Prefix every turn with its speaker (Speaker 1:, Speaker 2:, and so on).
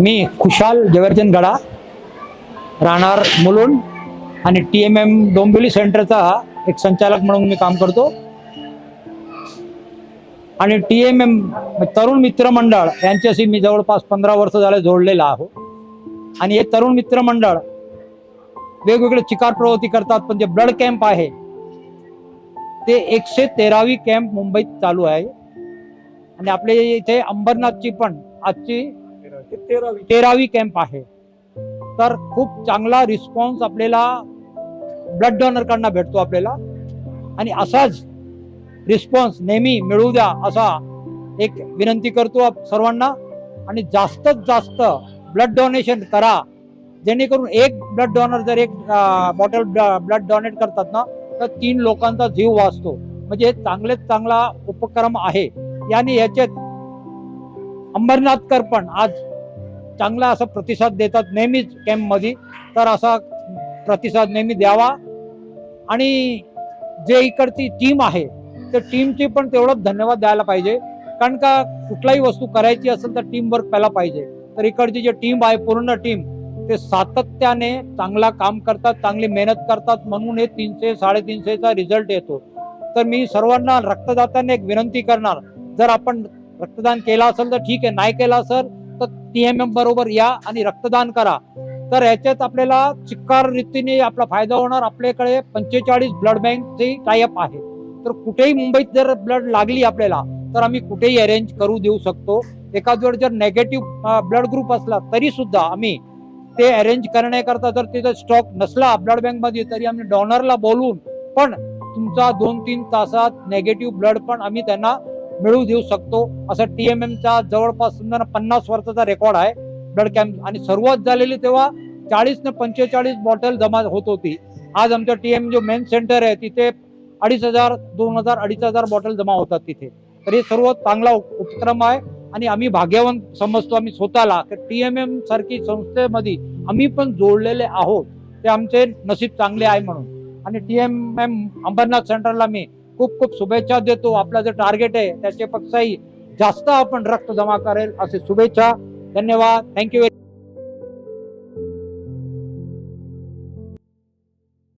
Speaker 1: मी खुशाल जयवर्धन गडा राहणार मुलुंड आणि TMM डोंबिवली सेंटरचा एक संचालक म्हणून मी काम करतो आणि TMM तरुण मित्र मंडळ यांच्याशी मी जवळपास 15 वर्ष झाले जोडलेला आहो आणि हे तरुण मित्र मंडळ वेगवेगळे चिकार प्रवृत्ती करतात। पण जे ब्लड कॅम्प आहे ते 113वी कॅम्प मुंबईत चालू आहे आणि आपले इथे अंबरनाथची पण आजची 13वी कॅम्प आहे। तर खूप चांगला रिस्पॉन्स आपल्याला ब्लड डोनर कडून भेटतो आपल्याला आणि असाच रिस्पॉन्स नेहमी मिळू द्या असा एक विनंती करतो सर्वांना आणि जास्तीत जास्त ब्लड डोनेशन करा, जेणेकरून एक ब्लड डोनर जर एक बॉटल ब्लड डोनेट करतात ना तर 3 लोकांचा जीव वाचतो। म्हणजे चांगला उपक्रम आहे याने याच्यात अंबरनाथकर पण आज चांगला असा प्रतिसाद देतात नेहमीच कॅम्प मध्ये। तर असा प्रतिसाद नेहमी द्यावा आणि जे इकडची टीम आहे त्या टीमचे पण तेवढंच धन्यवाद द्यायला पाहिजे, कारण का कुठलाही वस्तू करायची असेल तर टीम वर्क पहिला पाहिजे। तर इकडची जी टीम आहे पूर्ण टीम ते सातत्याने चांगला काम करतात, चांगली मेहनत करतात, म्हणून हे 300-350चा रिझल्ट येतो। तर मी सर्वांना रक्तदात्यांना एक विनंती करणार, जर आपण रक्तदान केलं असेल तर ठीक आहे, नाही केलं असेल तर TMM बरोबर या आणि रक्तदान करा। तर याच्यात आपल्याला चिक्कार रीतीने आपला फायदा होणार। आपल्याकडे 45 ब्लड बँकचे टायअप आहे, तर कुठेही मुंबईत जर ब्लड लागली आपल्याला तर आम्ही कुठेही अरेंज करू देऊ शकतो। एखाद वेळ जर नेगेटिव्ह ब्लड ग्रुप असला तरी सुद्धा आम्ही ते अरेंज करण्याकरता, जर तिथं स्टॉक नसला ब्लड बँक मध्ये तरी आम्ही डोनरला बोलून पण तुमचा 2-3 तासात नेगेटिव्ह ब्लड पण आम्ही त्यांना मिळवू देऊ शकतो। असं TMMचा जवळपास 50 वर्षाचा रेकॉर्ड आहे ब्लड कॅम्प आणि सुरुवात झालेली तेव्हा 40 ने 45 बॉटल जमा होत होती। आज आमच्या TMM जो मेन सेंटर आहे तिथे 2500, 2000, 2500 बॉटल जमा होतात तिथे। तर हे सर्व चांगला उपक्रम आहे आणि आम्ही भाग्यवान समजतो आम्ही स्वतःला की TMM सारखी संस्थेमध्ये आम्ही पण जोडलेले आहोत, ते आमचे नशीब चांगले आहे म्हणून। आणि TMM अंबरनाथ सेंटरला मी खूप खूप शुभेच्छा देतो। आपला जे टार्गेट आहे त्याच्यापेक्षाही जास्त आपण रक्त जमा करेल असे शुभेच्छा। धन्यवाद, थँक्यू।